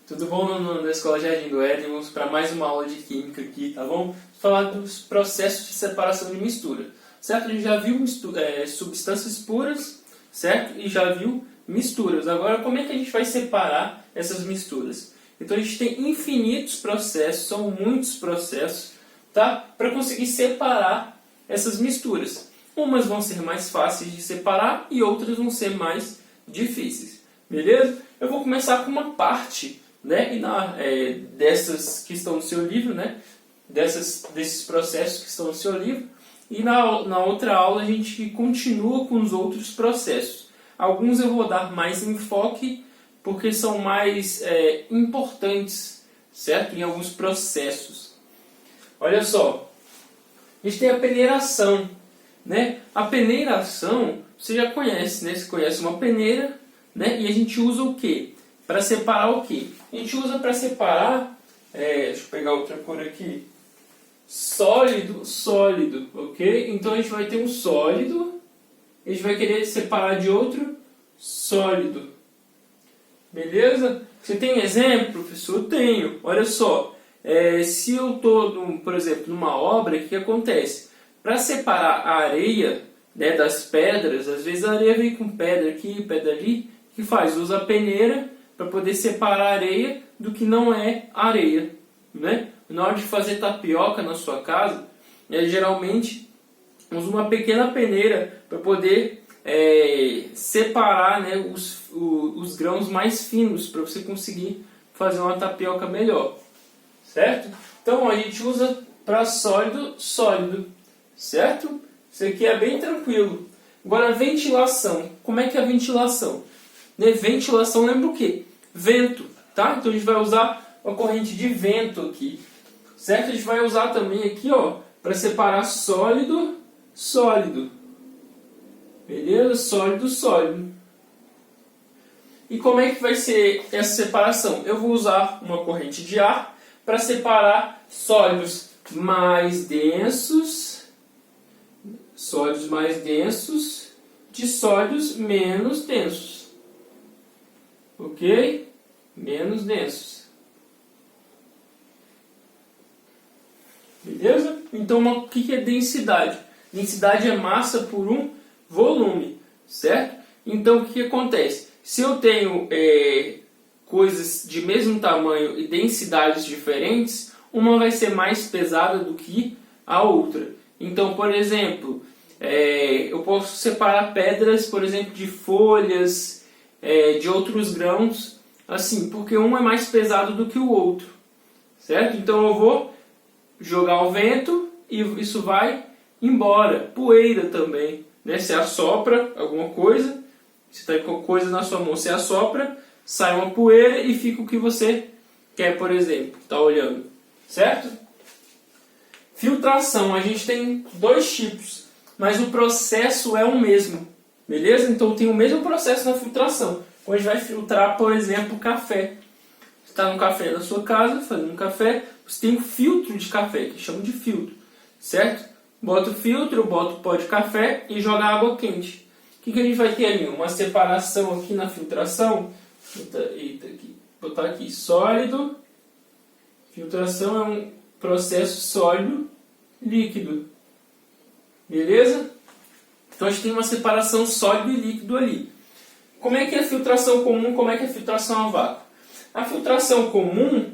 Tudo bom, aluno da Escola Jardim do Éden? Vamos para mais uma aula de Química aqui, tá bom? Vamos falar dos processos de separação de mistura, certo? A gente já viu substâncias puras, certo? E já viu misturas. Agora, como é que a gente vai separar essas misturas? Então, a gente tem infinitos processos, são muitos processos, tá? Para conseguir separar essas misturas. Umas vão ser mais fáceis de separar e outras vão ser mais difíceis, beleza? Eu vou começar com uma parte, né, dessas que estão no seu livro, né, desses processos que estão no seu livro, e na outra aula a gente continua com os outros processos. Alguns eu vou dar mais enfoque, porque são mais importantes, certo? Em alguns processos. Olha só, a gente tem a peneiração, né? A peneiração, você já conhece, né? Você conhece uma peneira, né? E a gente usa o quê? Para separar o quê? A gente usa para separar, deixa eu pegar outra cor aqui, sólido, sólido, ok? Então a gente vai ter um sólido, a gente vai querer separar de outro sólido, beleza? Você tem exemplo, professor? Eu tenho. Olha só, se eu estou, por exemplo, numa obra, o que acontece? Para separar a areia, né, das pedras, às vezes a areia vem com pedra aqui, pedra ali, o que faz? Usa a peneira para poder separar a areia do que não é areia, né? Na hora de fazer tapioca na sua casa, geralmente usa uma pequena peneira para poder separar, né, os grãos mais finos, para você conseguir fazer uma tapioca melhor, certo? Então a gente usa para sólido, sólido, certo? Isso aqui é bem tranquilo. Agora, ventilação. Como é que é a ventilação? Ventilação lembra o quê? Vento, tá? Então a gente vai usar uma corrente de vento aqui, certo? A gente vai usar também aqui, ó, para separar sólido, sólido. Beleza? Sólido, sólido. E como é que vai ser essa separação? Eu vou usar uma corrente de ar para separar sólidos mais densos, de sólidos menos densos. Ok? Menos densos. Beleza? Então, o que é densidade? Densidade é massa por um volume, certo? Então, o que acontece? Se eu tenho coisas de mesmo tamanho e densidades diferentes, uma vai ser mais pesada do que a outra. Então, por exemplo, eu posso separar pedras, por exemplo, de folhas, de outros grãos, assim, porque um é mais pesado do que o outro, certo? Então eu vou jogar ao vento e isso vai embora. Poeira também, né? Você assopra alguma coisa, você está com coisa na sua mão, você assopra, sai uma poeira e fica o que você quer, por exemplo, está olhando, certo? Filtração, a gente tem dois tipos, mas o processo é o mesmo, beleza? Então tem o mesmo processo na filtração. Quando a gente vai filtrar, por exemplo, café. Você está no café na sua casa, fazendo um café, você tem um filtro de café, que chama de filtro, certo? Bota o filtro, bota o pó de café e joga água quente. O que a gente vai ter ali? Uma separação aqui na filtração. Botar aqui, sólido. Filtração é um processo sólido, líquido. Beleza? Então a gente tem uma separação sólido e líquido ali. Como é que é a filtração comum? Como é que é a filtração a vácuo? A filtração comum,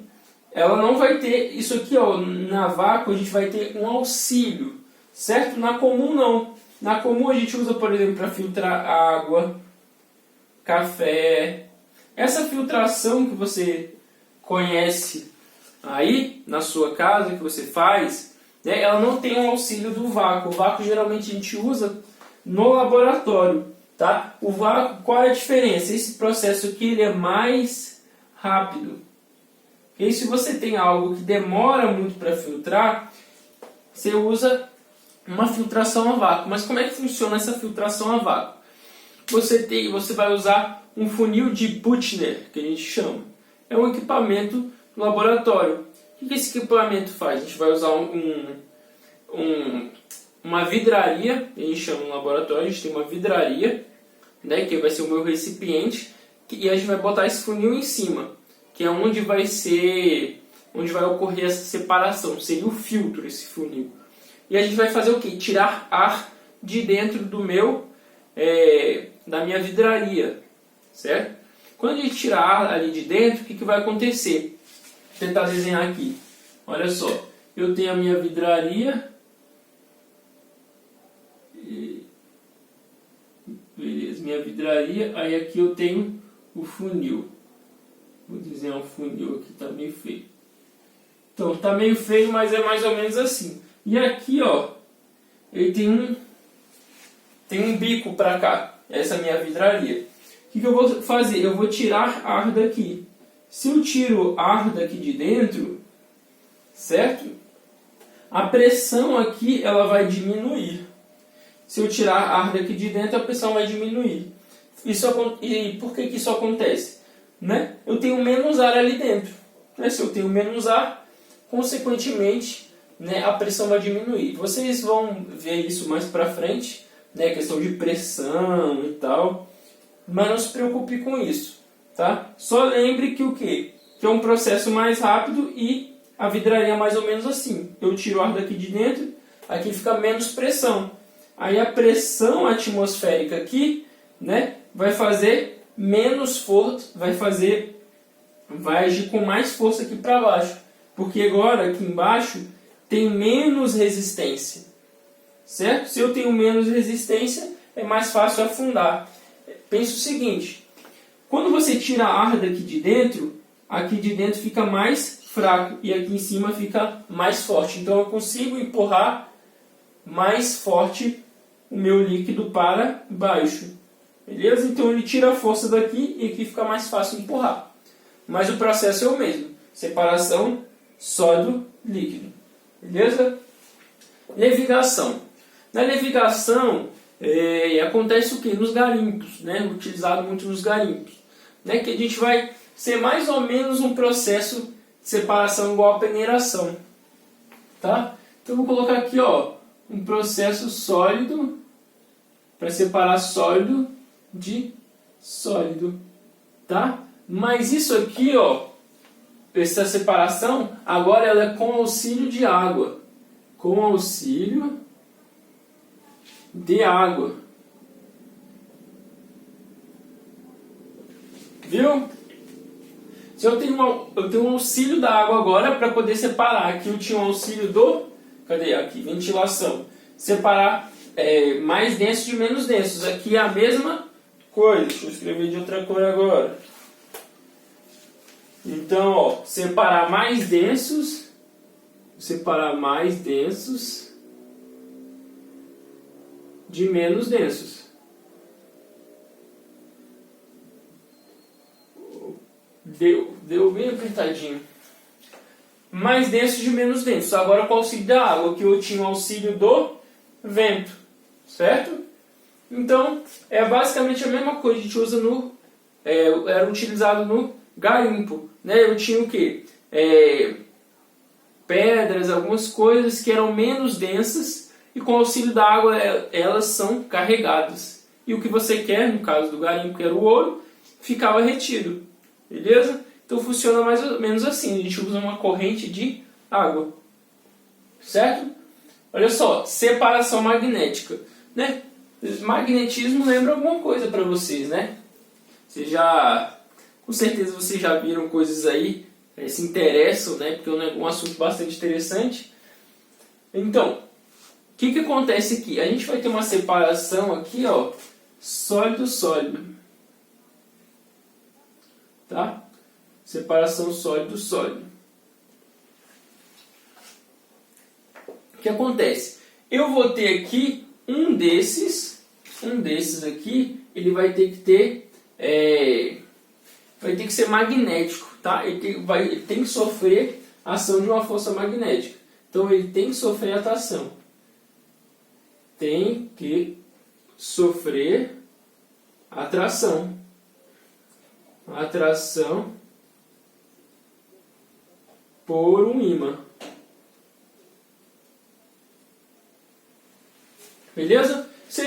ela não vai ter isso aqui, ó, na vácuo a gente vai ter um auxílio, certo? Na comum não. Na comum a gente usa, por exemplo, para filtrar água, café. Essa filtração que você conhece aí na sua casa, que você faz, né, ela não tem um auxílio do vácuo. O vácuo geralmente a gente usa no laboratório, tá? O vácuo, qual é a diferença? Esse processo aqui ele é mais rápido. E se você tem algo que demora muito para filtrar, você usa uma filtração a vácuo. Mas como é que funciona essa filtração a vácuo? Você vai usar um funil de Büchner, que a gente chama. É um equipamento no laboratório. O que esse equipamento faz? A gente vai usar uma vidraria, a gente chama no laboratório, a gente tem uma vidraria, né, que vai ser o meu recipiente, e a gente vai botar esse funil em cima. que é onde vai ocorrer essa separação, seria o filtro, esse funil. E a gente vai fazer o quê? Tirar ar de dentro da minha vidraria, certo? Quando a gente tirar ar ali de dentro, o que vai acontecer? Vou tentar desenhar aqui. Olha só, eu tenho a minha vidraria, beleza, minha vidraria, aí aqui eu tenho o funil. Vou desenhar um funil aqui, tá meio feio. Então, tá meio feio, mas é mais ou menos assim. E aqui, ó, ele tem um bico para cá. Essa é a minha vidraria. O que eu vou fazer? Eu vou tirar ar daqui. Se eu tiro ar daqui de dentro, certo? A pressão aqui ela vai diminuir. Se eu tirar ar daqui de dentro, a pressão vai diminuir. E por que isso acontece? Né? Eu tenho menos ar ali dentro. Né? Se eu tenho menos ar, consequentemente, né, a pressão vai diminuir. Vocês vão ver isso mais para frente, né, questão de pressão e tal. Mas não se preocupe com isso, tá? Só lembre que o quê? Que é um processo mais rápido e a vidraria é mais ou menos assim. Eu tiro o ar daqui de dentro, aqui fica menos pressão. Aí a pressão atmosférica aqui, né, vai fazer menos força, vai agir com mais força aqui para baixo. Porque agora aqui embaixo tem menos resistência, certo? Se eu tenho menos resistência, é mais fácil afundar. Pense o seguinte, quando você tira ar daqui de dentro, aqui de dentro fica mais fraco e aqui em cima fica mais forte. Então eu consigo empurrar mais forte o meu líquido para baixo. Beleza? Então ele tira a força daqui e aqui fica mais fácil empurrar. Mas o processo é o mesmo. Separação sólido-líquido. Beleza? Levigação. Na levigação, acontece o que? Nos garimpos, né? Utilizado muito nos garimpos. Né? Que a gente vai ser mais ou menos um processo de separação igual a peneiração. Tá? Então eu vou colocar aqui, ó, um processo sólido para separar sólido de sólido. Tá? Mas isso aqui, ó, essa separação, agora ela é com auxílio de água. Com auxílio de água. Viu? Se eu tenho um auxílio da água agora para poder separar. Aqui eu tinha um auxílio do... Cadê? Aqui, ventilação. Separar mais densos de menos densos. Aqui é a mesma coisa. Deixa eu escrever de outra cor agora. Então, ó, separar mais densos de menos densos. Deu bem apertadinho. Mais densos de menos densos. Agora com o auxílio da água, que eu tinha o auxílio do vento, certo? Então, é basicamente a mesma coisa que a gente usa era utilizado no garimpo, né? Eu tinha o quê? Pedras, algumas coisas que eram menos densas e com o auxílio da água elas são carregadas. E o que você quer, no caso do garimpo, que era o ouro, ficava retido. Beleza? Então funciona mais ou menos assim. A gente usa uma corrente de água. Certo? Olha só, separação magnética. Né? Magnetismo lembra alguma coisa para vocês, né? Com certeza vocês já viram coisas aí, se interessam, né? Porque é um assunto bastante interessante. Então, o que acontece aqui? A gente vai ter uma separação aqui, ó, sólido-sólido. Tá? Separação sólido-sólido. O que acontece? Eu vou ter aqui um desses aqui, ele vai ter que ter, vai ter que ser magnético, tá? Ele tem que sofrer a ação de uma força magnética. Então ele tem que sofrer atração. Tem que sofrer atração. Atração por um ímã. Beleza? Se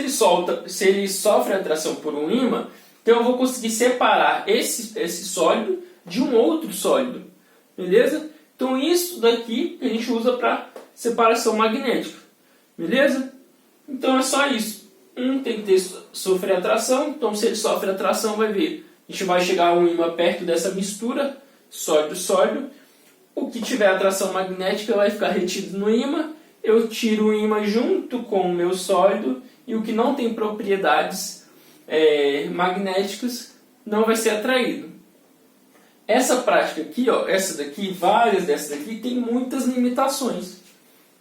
ele sofre atração por um ímã, então eu vou conseguir separar esse sólido de um outro sólido. Beleza? Então isso daqui a gente usa para separação magnética. Beleza? Então é só isso. Um tem que sofrer atração, então se ele sofre atração, vai ver. A gente vai chegar a um ímã perto dessa mistura, sólido-sólido. O que tiver atração magnética vai ficar retido no ímã. Eu tiro o ímã junto com o meu sólido, e o que não tem propriedades magnéticas não vai ser atraído. Essa prática aqui, ó, essa daqui, várias dessas aqui, tem muitas limitações,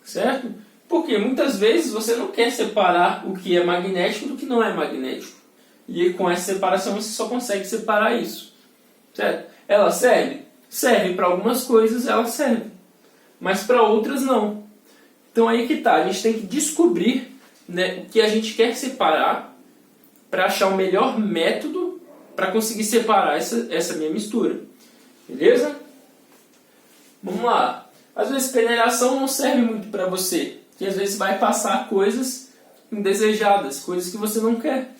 certo? Porque muitas vezes você não quer separar o que é magnético do que não é magnético. E com essa separação você só consegue separar isso, certo? Ela serve? Serve para algumas coisas, ela serve, mas para outras não. Então aí que tá, a gente tem que descobrir, né, o que a gente quer separar para achar o melhor método para conseguir separar essa minha mistura. Beleza? Vamos lá. Às vezes peneiração não serve muito para você, porque às vezes vai passar coisas indesejadas, coisas que você não quer,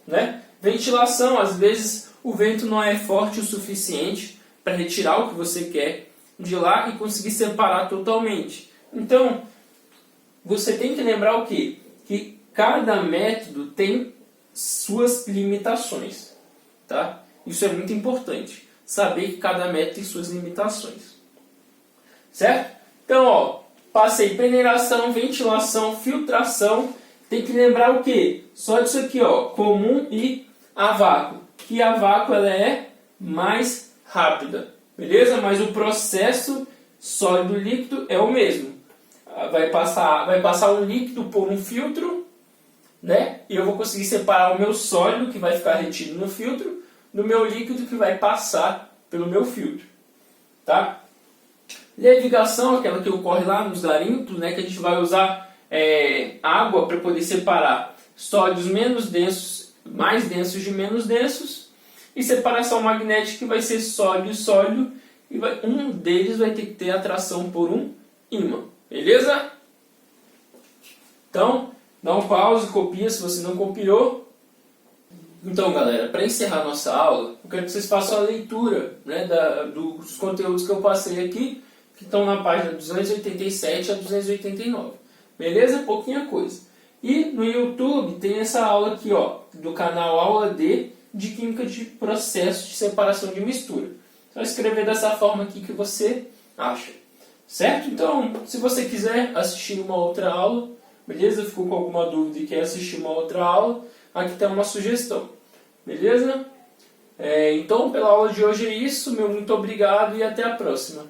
né? Ventilação, às vezes o vento não é forte o suficiente para retirar o que você quer de lá e conseguir separar totalmente. Então, você tem que lembrar o quê? Que cada método tem suas limitações, tá? Isso é muito importante, saber que cada método tem suas limitações, certo? Então, ó, passei peneiração, ventilação, filtração. Tem que lembrar o quê? Só disso aqui, ó, comum e a vácuo. Que a vácuo ela é mais rápida, beleza? Mas o processo sólido-líquido é o mesmo. Vai passar um líquido por um filtro, né? E eu vou conseguir separar o meu sólido, que vai ficar retido no filtro, do meu líquido, que vai passar pelo meu filtro, tá? Levigação, aquela que ocorre lá nos garimpos, né? Que a gente vai usar água para poder separar sólidos menos densos, mais densos de menos densos. E separação magnética, que vai ser sólido e sólido, e um deles vai ter que ter atração por um ímã. Beleza? Então, dá um pause, copia se você não copiou. Então, galera, para encerrar nossa aula, eu quero que vocês façam a leitura, né, dos conteúdos que eu passei aqui, que estão na página 287 a 289. Beleza? Pouquinha coisa. E no YouTube tem essa aula aqui, ó, do canal Aula D de Química de Processo de Separação de Mistura. Só escrever dessa forma aqui que você acha. Certo? Então, se você quiser assistir uma outra aula, beleza? Ficou com alguma dúvida e quer assistir uma outra aula, aqui tem uma sugestão. Beleza? Então, pela aula de hoje é isso. Meu muito obrigado e até a próxima.